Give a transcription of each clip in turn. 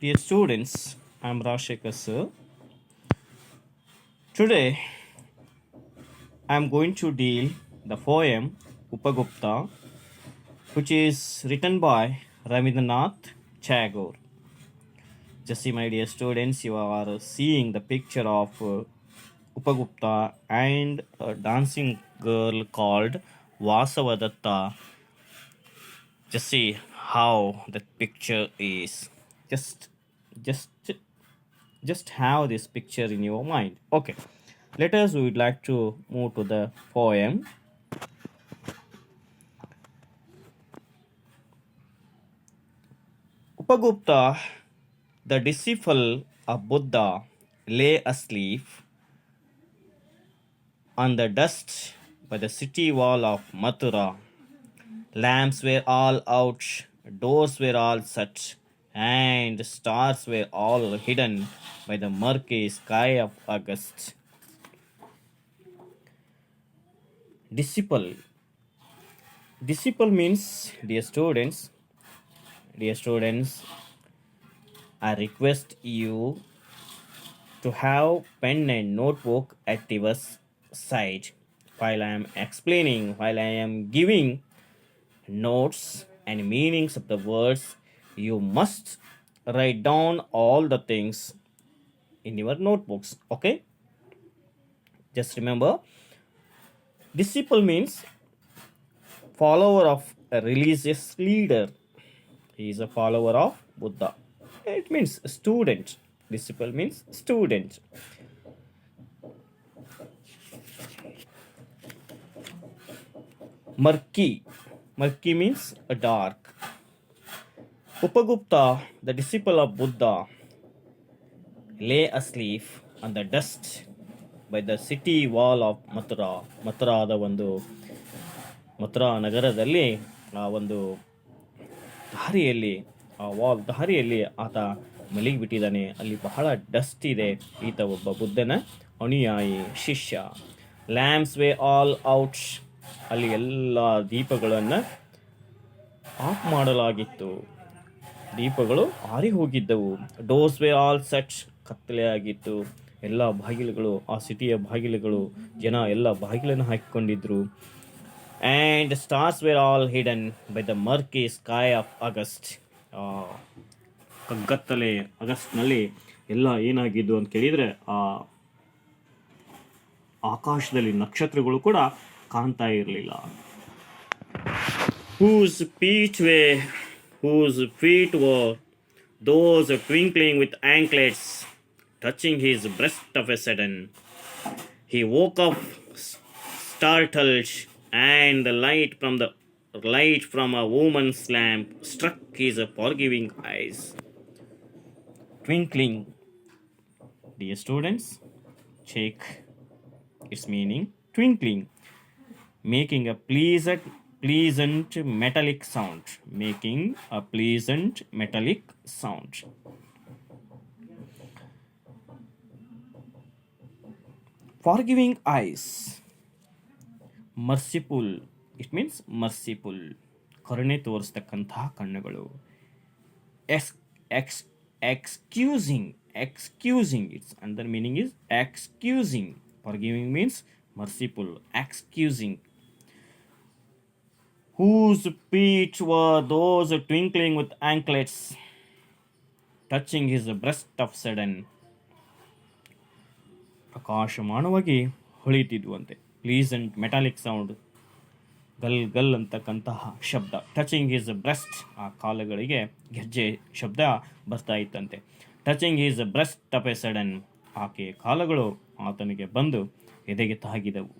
Dear students, I am Rashekar sir. Today I am going to deal the poem Upagupta, which is written by Rabindranath Tagore. Just see, my dear students, you are seeing the picture of Upagupta and a dancing girl called Vasavadatta. Just see how the picture is. Just, just just have this picture in your mind. Okay, let us, we would like to move to the poem. Upagupta, the disciple of Buddha, lay asleep on the dust by the city wall of Mathura. Lamps were all out, doors were all shut, and stars were all hidden by the murky sky of August. Disciple. Disciple means, dear students, I request you to have pen and notebook at your side while I am explaining, while I am giving notes and meanings of the words. You must write down all the things in your notebooks. Okay? Just remember, disciple means follower of a religious leader. He is a follower of Buddha. It means student. Disciple means student. Murky. Murky means a dark. Upagupta, the disciple of Buddha, lay asleep on the dust by the city wall of Mathura. Mathura ನಗರದಲ್ಲಿ ಆ ಒಂದು ದಾರಿಯಲ್ಲಿ ದಾರಿಯಲ್ಲಿ ಆತ ಮಲಗಿಬಿಟ್ಟಿದ್ದಾನೆ. ಅಲ್ಲಿ ಬಹಳ dust ಇದೆ. ಈತ ಒಬ್ಬ ಬುದ್ಧನ ಅನುಯಾಯಿ ಶಿಷ್ಯ. ಲ್ಯಾಂಪ್ಸ್ ವೇ ಆಲ್ ಔಟ್, ಅಲ್ಲಿ ಎಲ್ಲ ದೀಪಗಳನ್ನು ಆಫ್ ಮಾಡಲಾಗಿತ್ತು. ದೀಪಗಳು ಆರಿ ಹೋಗಿದ್ದವು. ಡೋರ್ಸ್ ವೇ ಆಲ್ ಸೆಟ್, ಕತ್ತಲೆ ಆಗಿತ್ತು. ಎಲ್ಲ ಬಾಗಿಲುಗಳು, ಆ ಸಿಟಿಯ ಬಾಗಿಲುಗಳು, ಜನ ಎಲ್ಲ ಬಾಗಿಲನ್ನು ಹಾಕಿಕೊಂಡಿದ್ರು. And the stars were all hidden by the murky sky of August. ಕಗ್ಗತ್ತಲೆ ಆಗಸ್ಟ್ನಲ್ಲಿ ಎಲ್ಲ ಏನಾಗಿದ್ದು ಅಂತ ಕೇಳಿದರೆ ಆ ಆಕಾಶದಲ್ಲಿ ನಕ್ಷತ್ರಗಳು ಕೂಡ ಕಾಣ್ತಾ ಇರಲಿಲ್ಲ. whose feet were those twinkling with anklets, touching his breast of a sudden. He woke up startled, and the light from a woman's lamp struck his forgiving eyes. Twinkling, dear students, check its meaning. Twinkling, making a pleasant metallic sound. Making a pleasant metallic sound. Forgiving eyes. Merciful, it means merciful, ಕರುಣೆ ತೋರಿಸ್ತಕ್ಕಂತಹ ಕಣ್ಣುಗಳು. Excusing its ಅಂದರ್ meaning is excusing. Forgiving means merciful. Excusing. whose feet were those twinkling with anklets, touching his breast of sudden. ಪ್ರಕಾಶಮಾನವಾಗಿ ಹೊಳಿತಿದ್ವಂತೆ. Pleasant metallic sound, ಗಲ್ ಗಲ್ ಅಂತಕ್ಕಂತಹ ಶಬ್ದ. ಟಚಿಂಗ್ ಹಿಸ್ ಬ್ರೆಸ್ಟ್, ಆ ಕಾಲುಗಳಿಗೆ ಗೆಜ್ಜೆ ಶಬ್ದ ಬರ್ತಾ ಇತ್ತಂತೆ. Touching his breast of A sudden, ಆಕೆ ಕಾಲುಗಳು ಆತನಿಗೆ ಬಂದು ಎದೆಗೆ ತಾಗಿದವು.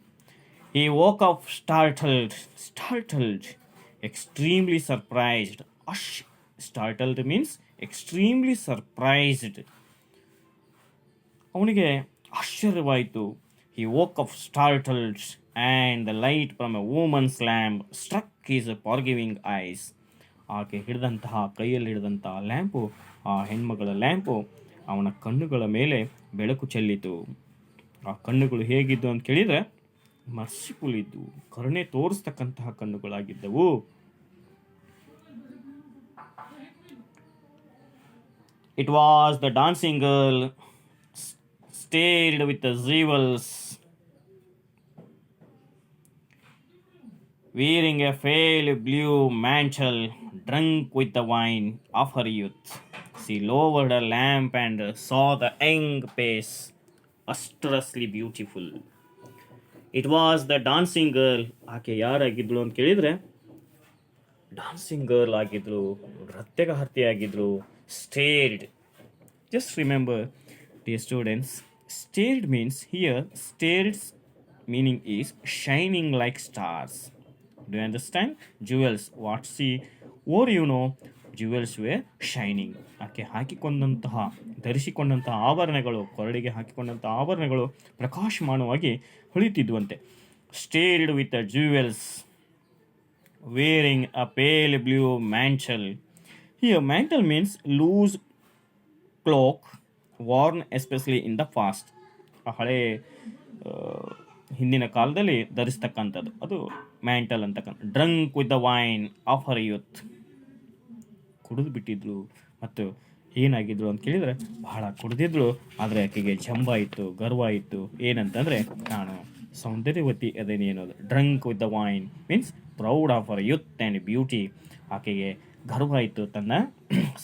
He woke up startled, extremely surprised. Startled means extremely surprised. ಅವನಿಗೆ ಆಶ್ಚರ್ಯವಾಯಿತು. He woke up startled, and the light from a woman's lamp struck his forgiving eyes. ಆಕೆ ಕೈಯಲ್ಲಿ ಹಿಡಿದಂತಹ lamp, ಆ ಹೆಣ್ಮಗಳ lamp ಅವನ ಕಣ್ಣುಗಳ ಮೇಲೆ ಬೆಳಕು ಚೆಲ್ಲಿತು. ಆ ಕಣ್ಣುಗಳು ಹೇಗಿದ್ದು ಅಂತ ಕೇಳಿದರೆ ಮರ್ಸಿಫುಲ್ ಇದ್ದು, ಕರುಣೆ ತೋರಿಸ್ತಕ್ಕಂತಹ ಕಣ್ಣುಗಳಾಗಿದ್ದವು. It was the dancing girl stared with the jewels, wearing a pale blue mantle, drunk with the wine of her youth. She lowered her lamp and saw the young face, astrously beautiful. It was the dancing girl. ಆಕೆ ಯಾರಾಗಿದ್ಳು ಅಂತ ಕೇಳಿದ್ರೆ dancing girl ಆಗಿದ್ರು, ನೃತ್ಯಗಾರ್ತಿ ಆಗಿದ್ರು. ಸ್ಟೇರ್ಡ್. Just remember, dear students, stared means here, stares meaning is shining like stars. Do you understand? Jewels. What see? Or you know, jewels were shining. ಆಕೆ ಹಾಕಿಕೊಂಡಂತಹ ಧರಿಸಿಕೊಂಡಂತಹ ಆಭರಣಗಳು, ಕೊರಳಿಗೆ ಹಾಕಿಕೊಂಡಂತಹ ಆಭರಣಗಳು ಪ್ರಕಾಶಮಾನವಾಗಿ ಹೊಳಿತಿದ್ವಂತೆ. Stared with the jewels, wearing a pale blue mantle. Here, mantle means loose cloak worn especially in the past. ಆ ಹಳೆ ಹಿಂದಿನ ಕಾಲದಲ್ಲಿ ಧರಿಸ್ತಕ್ಕಂಥದ್ದು ಅದು ಮ್ಯಾಂಟಲ್ ಅಂತಕ್ಕಂಥ. Drunk with the wine of her youth. ಕುಡಿದು ಬಿಟ್ಟಿದ್ರು. ಮತ್ತು ಏನಾಗಿದ್ರು ಅಂತ ಕೇಳಿದರೆ ಬಹಳ ಕುಡಿದಿದ್ರು. ಆದರೆ ಆಕೆಗೆ ಜಂಬ ಇತ್ತು, ಗರ್ವ ಇತ್ತು. ಏನಂತಂದರೆ ನಾನು ಸೌಂದರ್ಯವತಿ ಅದೇನೆ ಅನ್ನೋದು. Drunk with the wine means proud of her youth and beauty. ಆಕೆಗೆ ಗರ್ವ ಇತ್ತು ತನ್ನ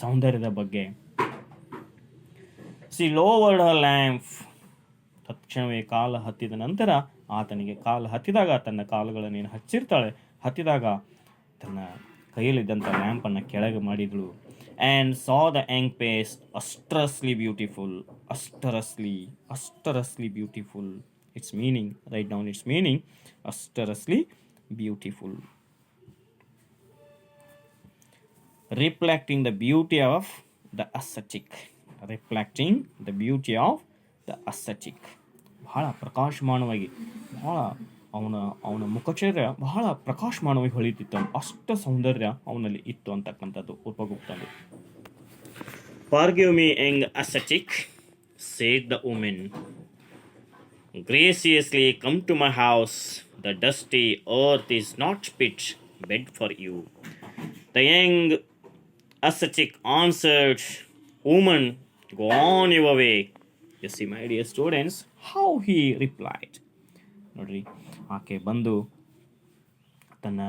ಸೌಂದರ್ಯದ ಬಗ್ಗೆ. She lowered her lamp. ತಕ್ಷಣವೇ ಕಾಲು ಹತ್ತಿದ ನಂತರ ಆತನಿಗೆ ಕಾಲು ಹತ್ತಿದಾಗ ತನ್ನ ಕಾಲುಗಳನ್ನೇನು ಹಚ್ಚಿರ್ತಾಳೆ, ಹತ್ತಿದಾಗ ತನ್ನ ಕೈಯಲ್ಲಿದ್ದಂಥ ಲ್ಯಾಂಪನ್ನು ಕೆಳಗೆ ಮಾಡಿದಳು. And saw the young face austerely beautiful. Austerely beautiful. Its meaning, right down its meaning. Austerely beautiful. Reflecting the beauty of the ascetic. Reflecting the beauty of the ascetic. ಬಹಳ ಪ್ರಕಾಶಮಾನವಾಗಿ, ಬಹಳ ಅವನ ಮುಖಚರ್ಯ ಬಹಳ ಪ್ರಕಾಶಮಾನವಾಗಿ ಹೊಳಿತಿತ್ತು. ಅಷ್ಟ ಸೌಂದರ್ಯ ಅವನಲ್ಲಿ ಇತ್ತು ಅಂತಕ್ಕಂಥದ್ದು ಉಪಗುಪ್ತನಲ್ಲಿ. Forgive me, young ascetic, said the woman. Graciously come to my house. The dusty earth is not fit bed for you. The young ascetic answered, Woman, go on your way. You see, my dear students, how he replied. ನೋಡ್ರಿ, ಆಕೆ ಬಂದು ತನ್ನ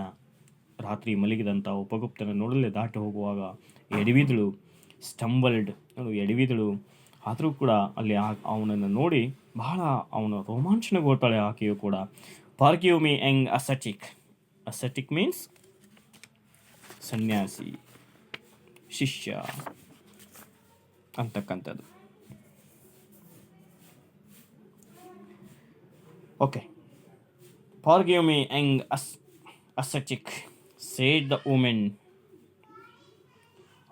ರಾತ್ರಿ ಮಲಗಿದಂಥ ಉಪಗುಪ್ತನ ನೋಡಲೇ ದಾಟಿ ಹೋಗುವಾಗ ಎಡವಿದಳು. ಸ್ಟಂಬಲ್ಡ್, ಎಡವಿದಳು. ಆದರೂ ಕೂಡ ಅಲ್ಲಿ ಅವನನ್ನು ನೋಡಿ ಬಹಳ ಅವನು ರೋಮಾಂಚನಗೊಳ್ತಾಳೆ ಆಕೆಯು ಕೂಡ. Forgive me young ascetic. Ascetic means ಸನ್ಯಾಸಿ, ಶಿಷ್ಯ ಅಂತಕ್ಕಂಥದ್ದು. Okay. Forgive me young ascetic said the woman.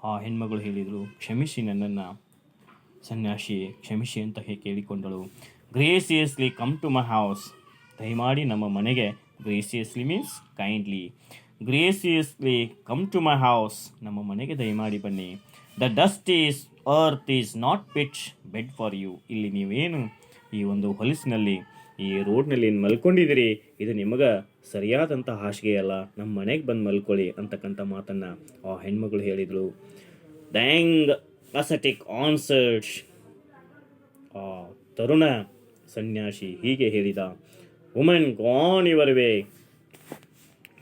ಆ ಹೆಣ್ಮಗಳು ಹೇಳಿದರು, ಕ್ಷಮಿಸಿ ನನ್ನನ್ನು ಸನ್ಯಾಸಿ, ಕ್ಷಮಿಸಿ ಅಂತ ಕೇಳಿಕೊಂಡಳು. Graciously come to my house. ದಯಮಾಡಿ ನಮ್ಮ ಮನೆಗೆ. Graciously means kindly. Graciously come to my house. ನಮ್ಮ ಮನೆಗೆ ದಯಮಾಡಿ ಬನ್ನಿ. The dust is earth is not fit bed for you. ಇಲ್ಲಿ ನೀವೇನು ಈ ಒಂದು ಹೊಲಸಿನಲ್ಲಿ, ಈ ರೋಡ್ನಲ್ಲಿ ಏನು ಮಲ್ಕೊಂಡಿದ್ದೀರಿ, ಇದು ನಿಮಗೆ ಸರಿಯಾದಂಥ ಹಾಸಿಗೆ ಅಲ್ಲ. ನಮ್ಮ ಮನೆಗೆ ಬಂದು ಮಲ್ಕೊಳ್ಳಿ ಅಂತಕ್ಕಂಥ ಮಾತನ್ನು ಆ ಹೆಣ್ಮಗಳು ಹೇಳಿದಳು. The young acetic answered. ಆ ತರುಣ ಸನ್ಯಾಸಿ ಹೀಗೆ ಹೇಳಿದ, ವುಮನ್ ಗಾನ್ ಯುವರ್ ವೇ.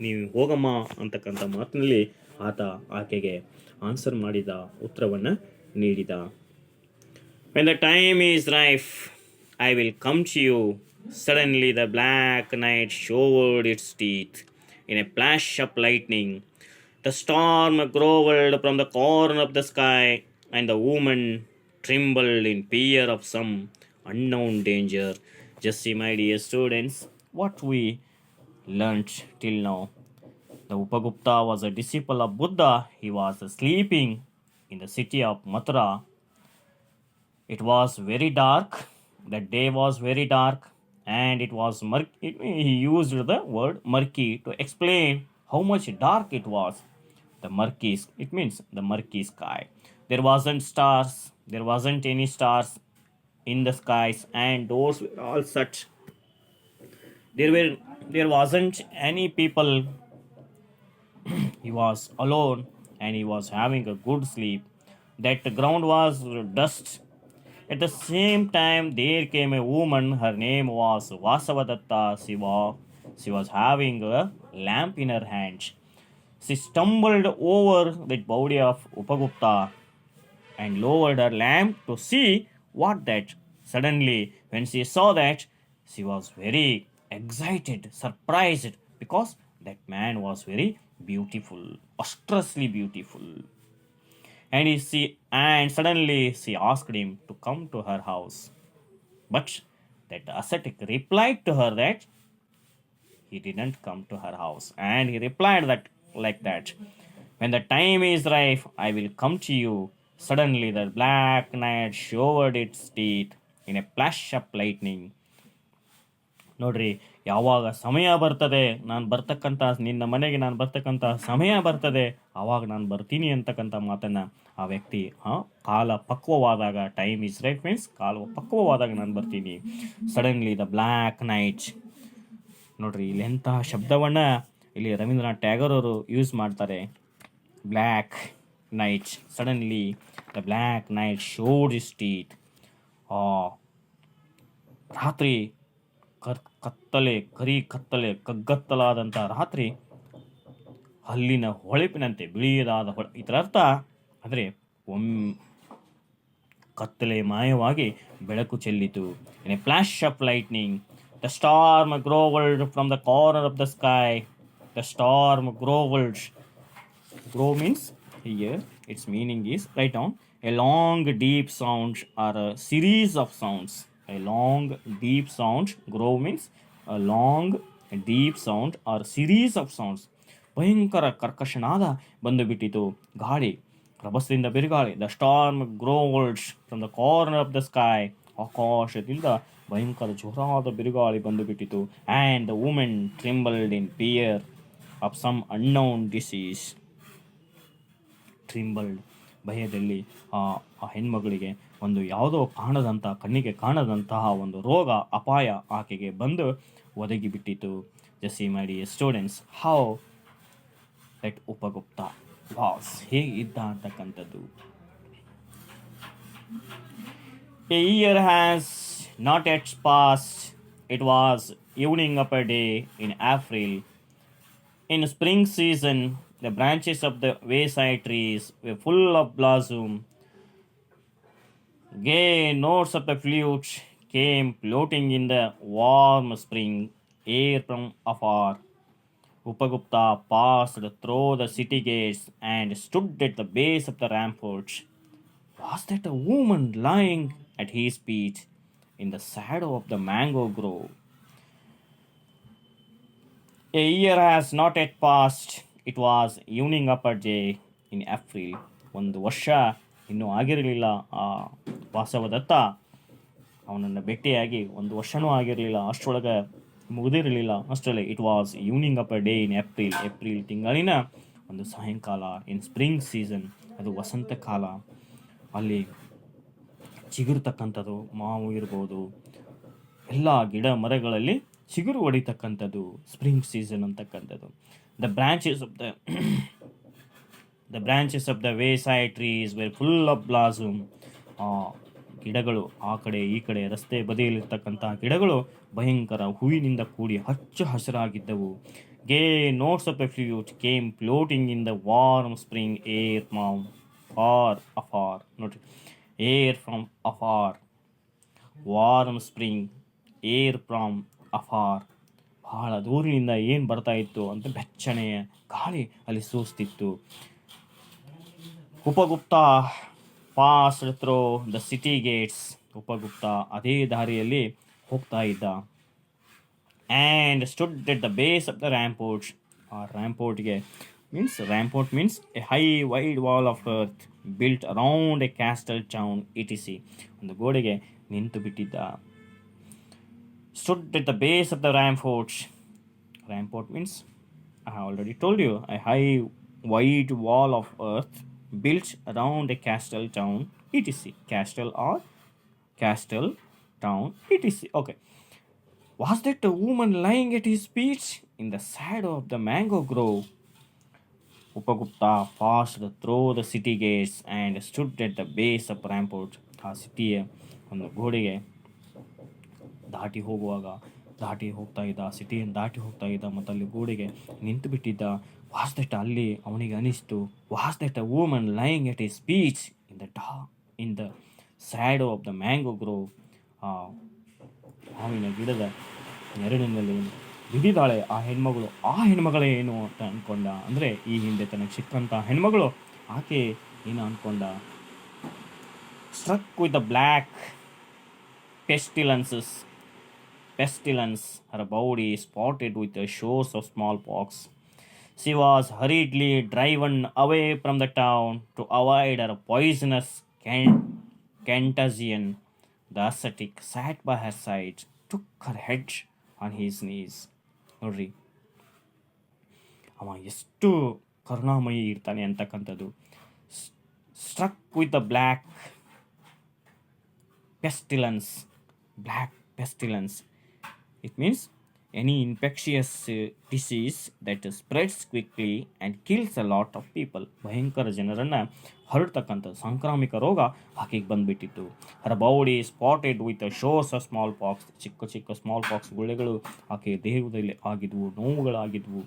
ನೀವು ಹೋಗಮ್ಮ ಅಂತಕ್ಕಂಥ ಮಾತಿನಲ್ಲಿ ಆತ ಆಕೆಗೆ ಆನ್ಸರ್ ಮಾಡಿದ, ಉತ್ತರವನ್ನು ನೀಡಿದ. When the time is ripe I will come to you. Suddenly the black night showed its teeth in a flash of lightning. The storm growled from the corner of the sky, and the woman trembled in fear of some unknown danger. Just see, my dear students, what we learnt till now. The Upagupta was a disciple of Buddha. He was sleeping in the city of Mathura. It was very dark. The day was very dark. And it was murky. He used the word murky to explain how much dark it was. The murky, it means the murky sky. There wasn't stars. There wasn't any stars in the skies, and doors were all shut. There wasn't any people. He was alone, and he was having a good sleep. That the ground was dust. At the same time, there came a woman. Her name was Vasavadatta. She was having a lamp in her hand. She stumbled over the body of Upagupta and lowered her lamp to see what that. Suddenly, when she saw that, she was very excited, surprised, because that man was very beautiful, astrously beautiful. And suddenly she asked him to come to her house. But that ascetic replied to her that he didn't come to her house, and he replied that like that, when the time is ripe, I will come to you. Suddenly the black night showed its teeth in a flash of lightning. ನೋಡ್ರಿ, ಯಾವಾಗ ಸಮಯ ಬರ್ತದೆ, ನಾನು ಬರ್ತಕ್ಕಂಥ ನಿನ್ನ ಮನೆಗೆ ನಾನು ಬರ್ತಕ್ಕಂಥ ಸಮಯ ಬರ್ತದೆ, ಆವಾಗ ನಾನು ಬರ್ತೀನಿ ಅಂತಕ್ಕಂಥ ಮಾತನ್ನು ಆ ವ್ಯಕ್ತಿ ಕಾಲ ಪಕ್ವವಾದಾಗ, ಟೈಮ್ ಇಸ್ ರೈಟ್ ಮೀನ್ಸ್ ಕಾಲ ಪಕ್ವವಾದಾಗ ನಾನು ಬರ್ತೀನಿ. Suddenly the black night. ನೋಡ್ರಿ, ಇಲ್ಲಿ ಎಂತಹ ಶಬ್ದವನ್ನು ಇಲ್ಲಿ ರವೀಂದ್ರನಾಥ್ ಟ್ಯಾಗೋರ್ ಅವರು ಯೂಸ್ ಮಾಡ್ತಾರೆ. Black night. Suddenly the black night showed is teeth. ರಾತ್ರಿ ಕತ್ತಲೆ, ಕತ್ತಲೆ, ಕಗ್ಗತ್ತಲಾದಂಥ ರಾತ್ರಿ ಹಲ್ಲಿನ ಹೊಳಪಿನಂತೆ ಬಿಳಿಯದಾದ ಇದರ ಅರ್ಥ ಅಂದರೆ ಕತ್ತಲೆ ಮಾಯವಾಗಿ ಬೆಳಕು ಚೆಲ್ಲಿತು. In a flash of lightning the storm growled from the corner of the sky. The storm growled. Grow means here its meaning is, write down, a long deep sound or a series of sounds. A long deep sound. Grow means a long deep sound or series of sounds. ಭಯಂಕರ ಕರ್ಕಶನಾದ ಬಂದು ಬಿಟ್ಟಿತು ಗಾಳಿ, ರಭಸದಿಂದ ಬಿರುಗಾಳಿ. The storm growled from the corner of the sky. ಆಕಾಶದಿಂದ ಭಯಂಕರ ಜೋರಾದ ಬಿರುಗಾಳಿ ಬಂದು ಬಿಟ್ಟಿತು. And the woman trembled in fear of some unknown disease. Trembled, ಭಯದಲ್ಲಿ ಆ ಹೆಣ್ಮಗಳಿಗೆ ಒಂದು ಯಾವುದೋ ಕಾಣದಂಥ, ಕಣ್ಣಿಗೆ ಕಾಣದಂತಹ ಒಂದು ರೋಗ, ಅಪಾಯ ಆಕೆಗೆ ಬಂದು ಒದಗಿಬಿಟ್ಟಿತು. ಜಸಿ ಮಾಡಿ students, how that Upagupta was, ಹೇಗಿದ್ದ ಅಂತಕ್ಕಂಥದ್ದು. A year has not yet passed. It was evening of a day in April. In spring season the branches of the wayside trees were full of blossom. Gay notes of the flute came floating in the warm spring air from afar. Upagupta passed through the city gates and stood at the base of the rampart. Was that a woman lying at his feet in the shadow of the mango grove? A year has not yet passed. It was evening of a day in April. ಒಂದು ವರ್ಷ ಇನ್ನೂ ಆಗಿರಲಿಲ್ಲ. ಆ ವಾಸವದತ್ತ ಅವನನ್ನು ಭೇಟಿಯಾಗಿ ಒಂದು ವರ್ಷವೂ ಆಗಿರಲಿಲ್ಲ, ಅಷ್ಟರೊಳಗೆ ಮುಗಿದಿರಲಿಲ್ಲ. ಅಷ್ಟರಲ್ಲಿ it was evening of a day in April. April ತಿಂಗಳಿನ ಒಂದು ಸಾಯಂಕಾಲ. ಇನ್ ಸ್ಪ್ರಿಂಗ್ ಸೀಸನ್, ಅದು ವಸಂತ ಕಾಲ. ಅಲ್ಲಿ ಚಿಗುರ್ತಕ್ಕಂಥದ್ದು, ಮಾವು ಇರ್ಬೋದು, ಎಲ್ಲ ಗಿಡ ಮರಗಳಲ್ಲಿ ಚಿಗುರು ಹೊಡಿತಕ್ಕಂಥದ್ದು ಸ್ಪ್ರಿಂಗ್ ಸೀಸನ್ ಅಂತಕ್ಕಂಥದ್ದು. The branches of the wayside trees were full of blossom. ಗಿಡಗಳು ಆ ಕಡೆ ಈ ಕಡೆ ರಸ್ತೆ ಬದಿಯಲ್ಲಿರ್ತಕ್ಕಂಥ ಗಿಡಗಳು ಭಯಂಕರ ಹೂವಿನಿಂದ ಕೂಡಿ ಹಚ್ಚ ಹಸಿರಾಗಿದ್ದವು. Gay notes of the flute came floating in the warm spring air from afar. ನೋಡ್ರಿ, air from afar, warm spring air from afar. ಬಹಳ ದೂರಿನಿಂದ ಏನು ಬರ್ತಾ ಇತ್ತು ಅಂತ ಬೆಚ್ಚನೆಯ ಗಾಳಿ ಅಲ್ಲಿ ಸೂಸ್ತಿತ್ತು. Upagupta passed through the city gates. Upagupta ಅದೇ ದಾರಿಯಲ್ಲಿ ಹೋಗ್ತಾ ಇದ್ದ. And stood at the base of the rampart. ಆ ರ್ಯಾಂಪೋರ್ಟ್ಗೆ rampart means a high wide wall of earth built around a castle town etc. ಒಂದು ಗೋಡೆಗೆ ನಿಂತು ಬಿಟ್ಟಿದ್ದ. Stood at the base of the rampart. Rampart means, I have already told you, a high wide wall of earth built around a castle town etc. Castle or castle town etc. Okay. Was that a woman lying at his feet in the shadow of the mango grove? Upagupta passed through the city gates and stood at the base of rampart. ಆ ಸಿಟಿಯ ಒಂದು ಗೋಡೆಗೆ ದಾಟಿ ಹೋಗುವಾಗ ದಾಟಿ ಹೋಗ್ತಾ ಇದ್ದ, ಸಿಟಿಯನ್ನು ದಾಟಿ ಹೋಗ್ತಾ ಇದ್ದ ಮತ್ತು ಅಲ್ಲಿ ಗೋಡೆಗೆ ನಿಂತು ಬಿಟ್ಟಿದ್ದ. ವಾಸ್ ದಟ್ ಅಲ್ಲಿ ಅವನಿಗೆ ಅನಿಸ್ತು, was that a woman lying at a speech in the shadow of the mango grove. ಆ ಹಾವಿನ ಗಿಡದ ನೆರಳಿನಲ್ಲಿ ಬಿದ್ದಿದ್ದಾಳೆ ಆ ಹೆಣ್ಮಗಳು. ಆ ಹೆಣ್ಮಗಳೇ ಏನು ಅಂತ ಅಂದ್ಕೊಂಡ. ಅಂದರೆ ಈ ಹಿಂದೆ ತನಗೆ ಸಿಕ್ಕಂಥ ಹೆಣ್ಮಗಳು. ಆಕೆ ಏನು ಅಂದ್ಕೊಂಡ, struck with the black pestilence, her body spotted with the shows of smallpox. She was hurriedly driven away from the town to avoid her poisonous contagion. The ascetic sat by her side, took her head on his knees. ನೋಡ್ರಿ, ಅವ ಎಷ್ಟು ಕರುಣಾಮಯಿ ಇರ್ತಾನೆ ಅಂತಕ್ಕಂಥದ್ದು. Struck with the black pestilence. Black pestilence. It means any infectious disease that spreads quickly and kills a lot of people. ಭಯಂಕರ ಜನರನ್ನು ಹರಡ್ತಕ್ಕಂಥ ಸಾಂಕ್ರಾಮಿಕ ರೋಗ ಆಕೆಗೆ ಬಂದುಬಿಟ್ಟಿತ್ತು. ಹರ್ ಬಾಡಿ ಸ್ಪಾಟೆಡ್ ವಿತ್ ಶೋಸ್ ಆಫ್ ಸ್ಮಾಲ್ ಪಾಕ್ಸ್. ಚಿಕ್ಕ ಚಿಕ್ಕ ಸ್ಮಾಲ್ ಪಾಕ್ಸ್ ಗುಳ್ಳೆಗಳು ಆಕೆಯ ದೇಹದಲ್ಲಿ ಆಗಿದ್ವು, ನೋವುಗಳಾಗಿದ್ವು.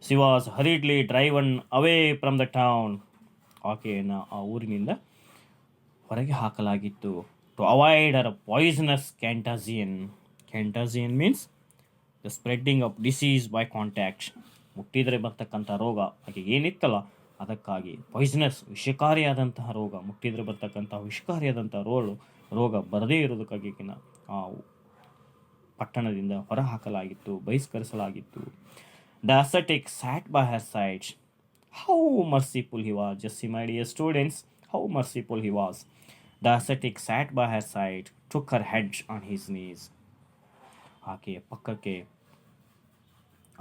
She was hurriedly driven away from the town. ಆಕೆಯನ್ನು ಆ ಊರಿನಿಂದ ಹೊರಗೆ ಹಾಕಲಾಗಿತ್ತು. To avoid her poisonous contagion. Contagion means the spreading of disease by contact. ಮುಟ್ಟಿದರೆ ಬರ್ತಕ್ಕಂಥ ರೋಗ ಆಕೆಗೆ ಏನಿತ್ತಲ್ಲ ಅದಕ್ಕಾಗಿ. ಪಾಯ್ಸನಸ್ ವಿಷಕಾರಿಯಾದಂತಹ ರೋಗ, ಮುಟ್ಟಿದರೆ ಬರ್ತಕ್ಕಂಥ ವಿಷಕಾರಿಯಾದಂಥ ರೋಗ ಬರದೇ ಇರೋದಕ್ಕಾಗಿ ಆ ಪಟ್ಟಣದಿಂದ ಹೊರ ಹಾಕಲಾಗಿತ್ತು, ಬಹಿಷ್ಕರಿಸಲಾಗಿತ್ತು. The ascetic sat by her side. How merciful he was. Just my dear students, how merciful he was. The ascetic sat by her side, took her head on his knees. ಆಕೆಯ ಪಕ್ಕಕ್ಕೆ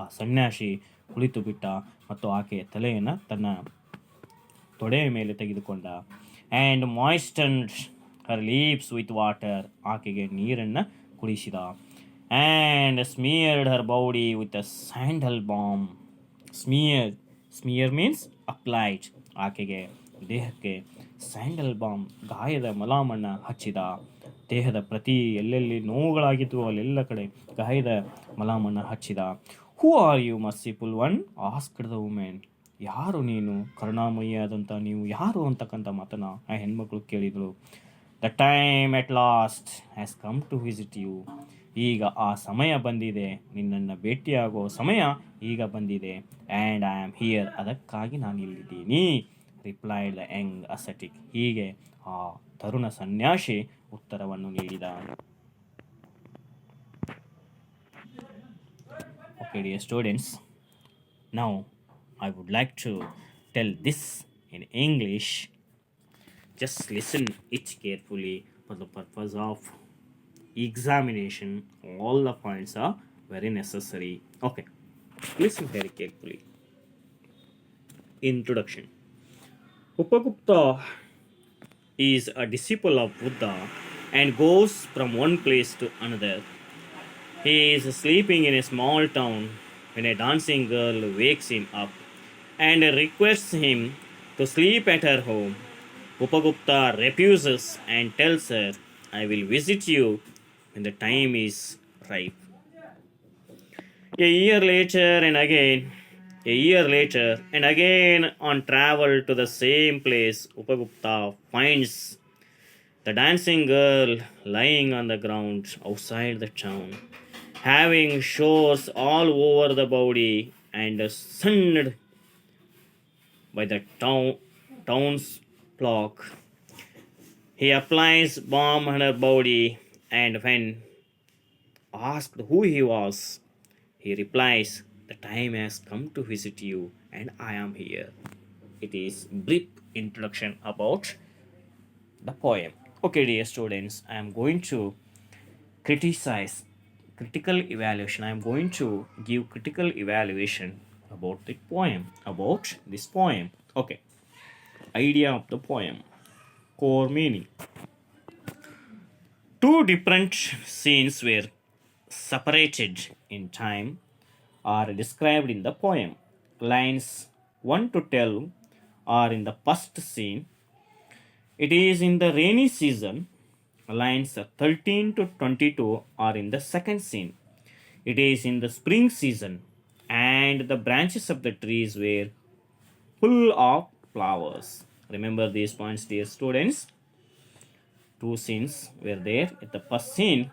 ಆ ಸನ್ಯಾಸಿ ಕುಳಿತು ಬಿಟ್ಟ ಮತ್ತು ಆಕೆಯ ತಲೆಯನ್ನು ತನ್ನ ತೊಡೆಯ ಮೇಲೆ ತೆಗೆದುಕೊಂಡ. And moistened her lips with water. ಆಕೆಗೆ ನೀರನ್ನು ಕುಡಿಸಿದ. And smeared her body with a sandal ಬಾಂಬ್. Smear means applied. ಆಕೆಗೆ ದೇಹಕ್ಕೆ ಸ್ಯಾಂಡಲ್ ಬಾಂಬ್, ಗಾಯದ ಮಲಾಮನ್ನು ಹಚ್ಚಿದ. ದೇಹದ ಪ್ರತಿ ಎಲ್ಲೆಲ್ಲಿ ನೋವುಗಳಾಗಿದ್ವು ಅಲ್ಲೆಲ್ಲ ಕಡೆ ಗಾಯದ ಮಲಾಮನ್ನು ಹಚ್ಚಿದ. Who are you merciful one asked the women. ಯಾರು ನೀನು, ಕರುಣಾಮಯಿಯಾದಂಥ ನೀವು ಯಾರು ಅಂತಕ್ಕಂಥ ಮಾತನ್ನು ಆ ಹೆಣ್ಮಕ್ಳು ಕೇಳಿದಳು. The time at last has come to visit you. ಈಗ ಆ ಸಮಯ ಬಂದಿದೆ, ನಿನ್ನನ್ನು ಭೇಟಿಯಾಗೋ ಸಮಯ ಈಗ ಬಂದಿದೆ. And I am here. ಅದಕ್ಕಾಗಿ ನಾನು ಇಲ್ಲಿದ್ದೀನಿ. Replied the young ascetic. ಹೀಗೆ ಆ ತರುಣ ಸನ್ಯಾಸಿ ಉತ್ತರವನ್ನು ನೀಡಿದ. Okay, dear students, now I would like to tell this in English. Just listen it carefully for the purpose of examination. All the points are very necessary. Okay, listen very carefully. Introduction. Upagupta is a disciple of Buddha and goes from one place to another. He is sleeping in a small town when a dancing girl wakes him up and requests him to sleep at her home. Upagupta refuses and tells her, I will visit you when the time is ripe. A year later and again on travel to the same place, Upagupta finds the dancing girl lying on the ground outside the town, having sores all over the body and sunned by the town's clock. He applies balm on her body, and when asked who he was, he replies, the time has come to visit you and I am here. It is brief introduction about the poem. Okay, dear students, I am going to critical evaluation. I am going to give critical evaluation about this poem. Okay, idea of the poem, core meaning. Two different scenes were separated in time are described in the poem. Lines 1 to 12 are in the first scene. It is in the rainy season. Lines 13 to 22 are in the second scene. It is in the spring season, and the branches of the trees were full of flowers. Remember these points, dear students. Two scenes were there. At the first scene,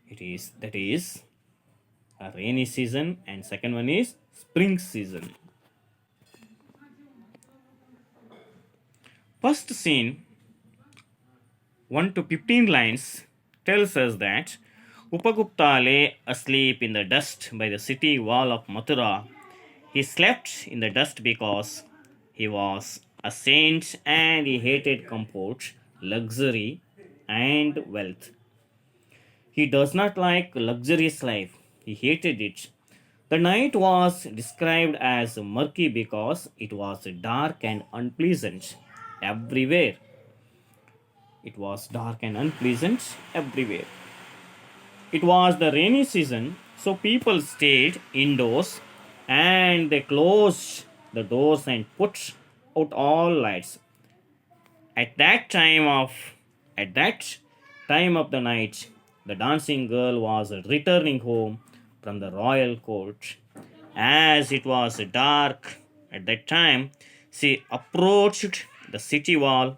that is a rainy season, and second one is spring season. First scene 1 to 15 lines tells us that Upagupta lay asleep in the dust by the city wall of Mathura. He slept in the dust because he was a saint and he hated comfort, luxury, and wealth. He does not like luxurious life. He hated it. The night was described as murky because it was dark and unpleasant everywhere. It was dark and unpleasant everywhere. It was the rainy season, so people stayed indoors and they closed the doors and put out all lights. At that time of at that time of the night, the dancing girl was returning home from the royal court. As it was dark at that time, she approached the city wall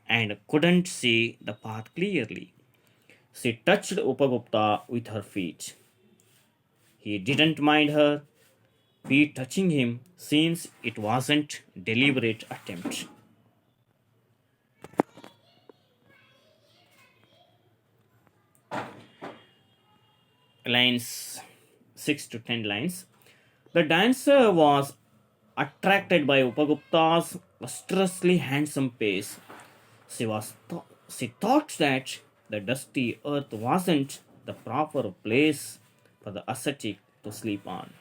and couldn't see the path clearly. She touched Upagupta with her feet. He didn't mind her feet touching him since it wasn't deliberate attempt. Lines 6 to 10 lines. The dancer was attracted by Upagupta's lustrously handsome face. She thought that the dusty earth wasn't the proper place for the ascetic to sleep on.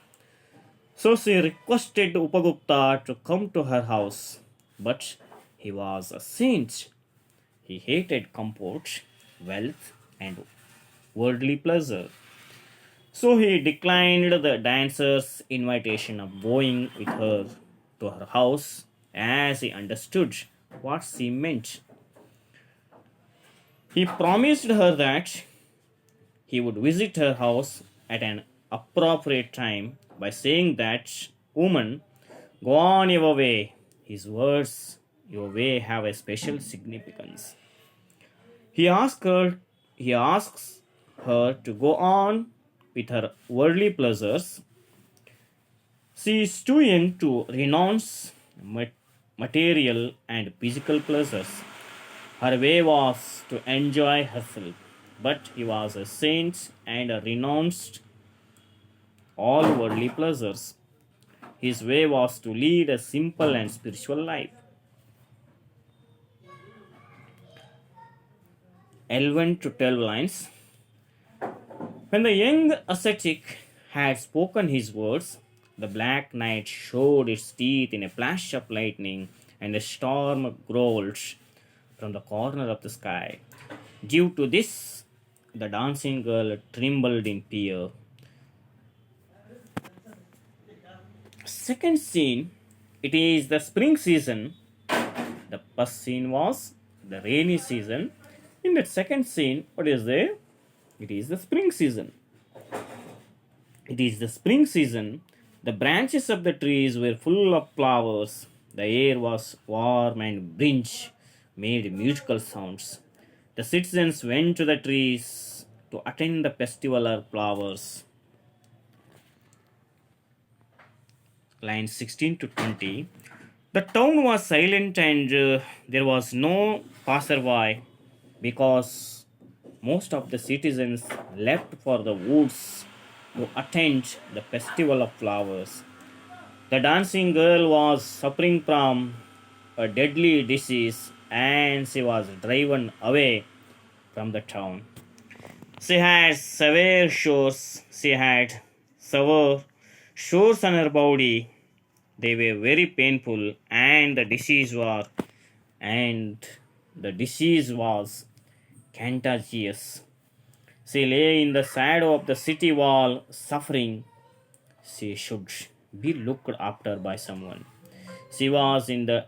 So she requested Upagupta to come to her house, but he was a saint. He hated comfort, wealth, and worldly pleasure. So he declined the dancer's invitation of going with her to her house as he understood what she meant. He promised her that he would visit her house at an appropriate time by saying that, "Woman, go on your way." His words, "your way," have a special significance. He asks her, he asks her to go on with her worldly pleasures. She is too young to renounce material and physical pleasures. Her way was to enjoy herself, but he was a saint and renounced all worldly pleasures. His way was to lead a simple and spiritual life. 11 to 12 lines. When the young ascetic had spoken his words, the black night showed its teeth in a flash of lightning, and a storm growled from the corner of the sky. Due to this, the dancing girl trembled in fear. Second scene, it is the spring season. The first scene was the rainy season. In the second scene, what is there? It is the spring season. It is the spring season. The branches of the trees were full of flowers. The air was warm and breeze made musical sounds. The citizens went to the trees to attend the festival of flowers. Lines 16 to 20. The town was silent and there was no passerby because most of the citizens left for the woods to attend the festival of flowers. The dancing girl was suffering from a deadly disease and she was driven away from the town. She had severe sores on her body. They were very painful, and the disease was contagious. She lay in the shadow of the city wall, suffering. she should be looked after by someone. She was in the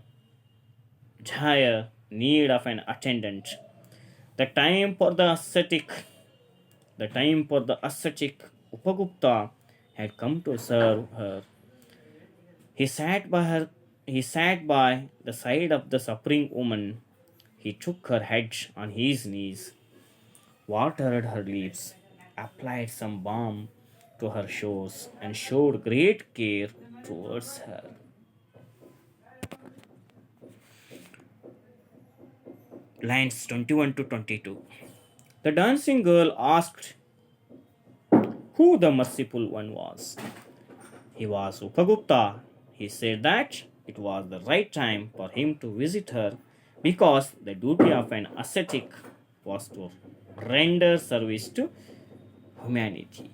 dire need of an attendant. The time for the ascetic, the time for the ascetic Upagupta had come to serve her. He sat by her he sat by the side of the suffering woman. He took her head on his knees, watered her lips, applied some balm to her shores, and showed great care towards her. Lines 21 to 22. The dancing girl asked who the merciful one was. He was Upagupta. He said that it was the right time for him to visit her because the duty of an ascetic was to render service to humanity.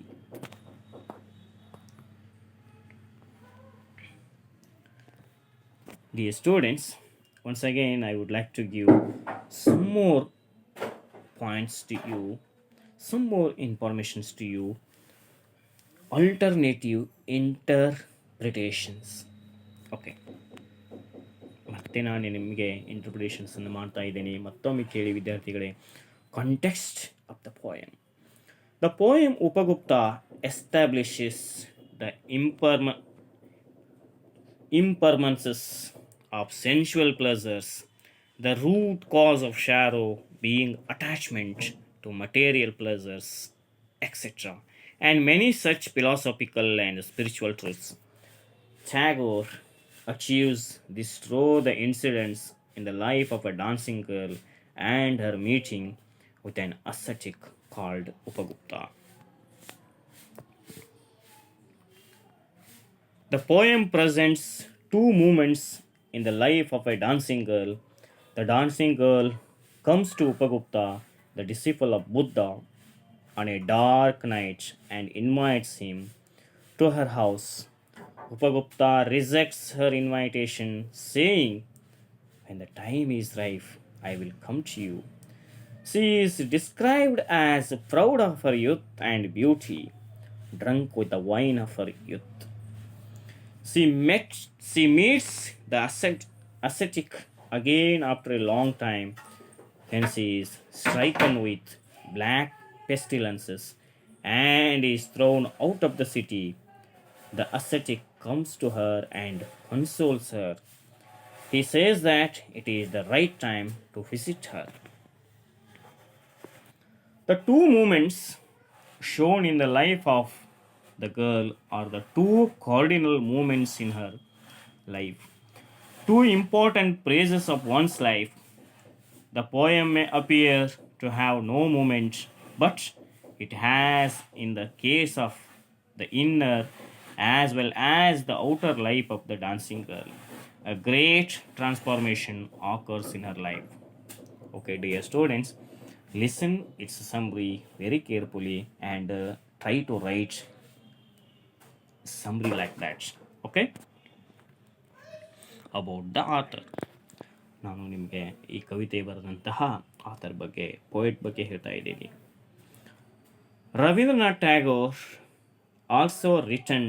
Dear students, once again I would like to give some more points to you, some more informations to you, alternative interpretations. Okay. ಮತ್ತೆ ನಾನು ನಿಮಗೆ ಇಂಟರ್ಪ್ರಿಟೇಷನ್ಸನ್ನು ಮಾಡ್ತಾ ಇದ್ದೀನಿ. ಮತ್ತೊಮ್ಮೆ ಕೇಳಿ ವಿದ್ಯಾರ್ಥಿಗಳೇ. Context of the poem. The poem Upagupta establishes the impermanence of sensual pleasures, the root cause of sorrow being attachment to material pleasures, etc., and many such philosophical and spiritual truths. Tagore achieves this through the incidents in the life of a dancing girl and her meeting with an ascetic called Upagupta. The poem presents two moments in the life of a dancing girl. The dancing girl comes to Upagupta, the disciple of Buddha, on a dark night and invites him to her house. Upagupta rejects her invitation, saying, when the time is ripe, I will come to you. She is described as proud of her youth and beauty, drunk with the wine of her youth. She meets the ascetic again after a long time, when she is stricken with black pestilences and is thrown out of the city. The ascetic comes to her and consoles her. He says that it is the right time to visit her. The two moments shown in the life of the girl are the two cardinal moments in her life, two important phases of one's life. The poem may appear to have no moment, but it has, in the case of the inner as well as the outer life of the dancing girl, a great transformation occurs in her life. Okay, dear students, listen its summary very carefully and try to write summary like that. Okay, about the author. ನಾನು ನಿಮಗೆ ಈ ಕವಿತೆ ಬರೆದಂತಹ author ಬಗ್ಗೆ, poet ಬಗ್ಗೆ ಹೇಳ್ತಾ ಇದ್ದೀನಿ. Rabindranath Tagore also written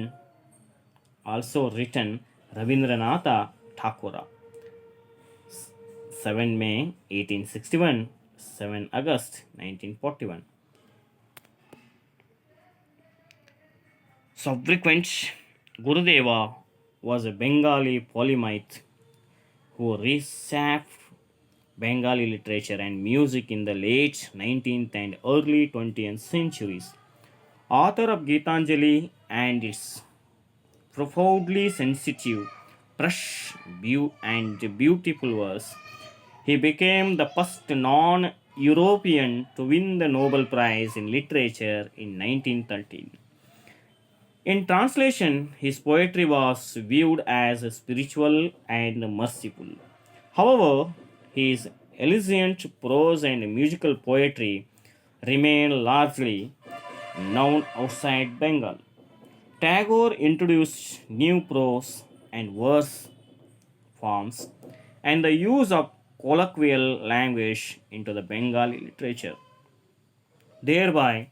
Rabindranath Thakur, 7 May 1861, 7 August 1941. Subsequent, Gurudeva was a Bengali polymath who reshaped Bengali literature and music in the late 19th and early 20th centuries. Author of Gitanjali and its profoundly sensitive, fresh, and beautiful verse, he became the first non-European to win the Nobel Prize in Literature in 1913. In translation, his poetry was viewed as spiritual and merciful. However, his elegant prose and musical poetry remain largely known outside Bengal. Tagore introduced new prose and verse forms and the use of colloquial language into the Bengali literature, thereby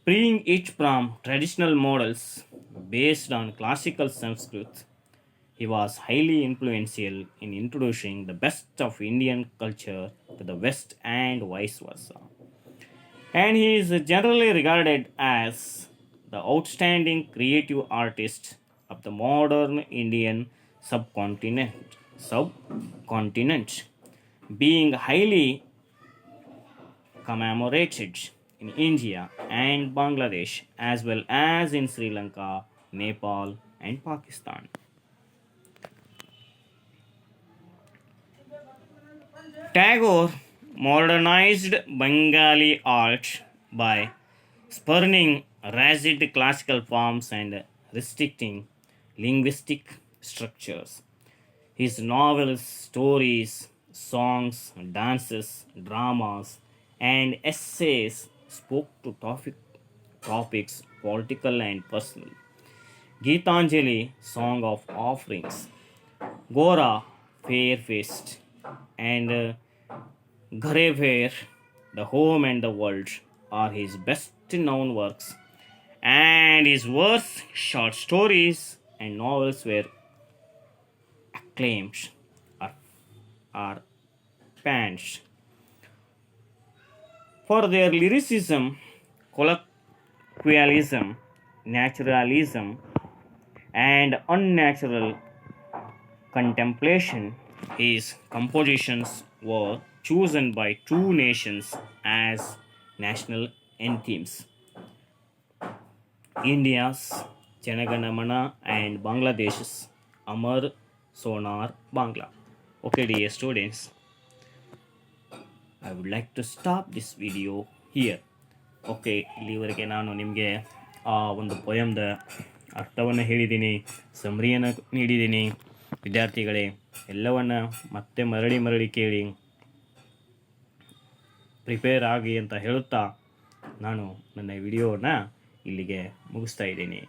freeing it from traditional models based on classical Sanskrit. He was highly influential in introducing the best of Indian culture to the West and vice versa. And he is generally regarded as the outstanding creative artist of the modern Indian subcontinent, being highly commemorated in India and Bangladesh as well as in Sri Lanka, Nepal, and Pakistan. Tagore modernized Bengali art by spurning rigid classical forms and restricting linguistic structures. His novels, stories, songs, dances, dramas, and essays spoke to topics political and personal. Geetanjali, Song of Offerings, Gora, Fair Feast, and Gharever, The Home and the World are his best known works, and his verse, short stories, and novels were acclaimed or, or panned for their lyricism, colloquialism, naturalism, and unnatural contemplation. His compositions were chosen by two nations as national anthems, India's Janaganamana and Bangladesh's Amar Sonar Bangla. Okay, dear students, I would like to stop this video here. Okay, ಇಲ್ಲಿವರೆಗೆ ನಾನು ನಿಮಗೆ ಆ ಒಂದು ಪೊಯಮ್ದ ಅರ್ಥವನ್ನು ಹೇಳಿದ್ದೀನಿ, ಸಮರಿಯನ್ನು ನೀಡಿದ್ದೀನಿ. ವಿದ್ಯಾರ್ಥಿಗಳೇ, ಎಲ್ಲವನ್ನು ಮತ್ತೆ ಮರಳಿ ಕೇಳಿ ಪ್ರಿಪೇರ್ ಆಗಿ ಅಂತ ಹೇಳುತ್ತಾ ನಾನು ನನ್ನ ವಿಡಿಯೋನ ಇಲ್ಲಿಗೆ ಮುಗಿಸ್ತಾ ಇದ್ದೀನಿ.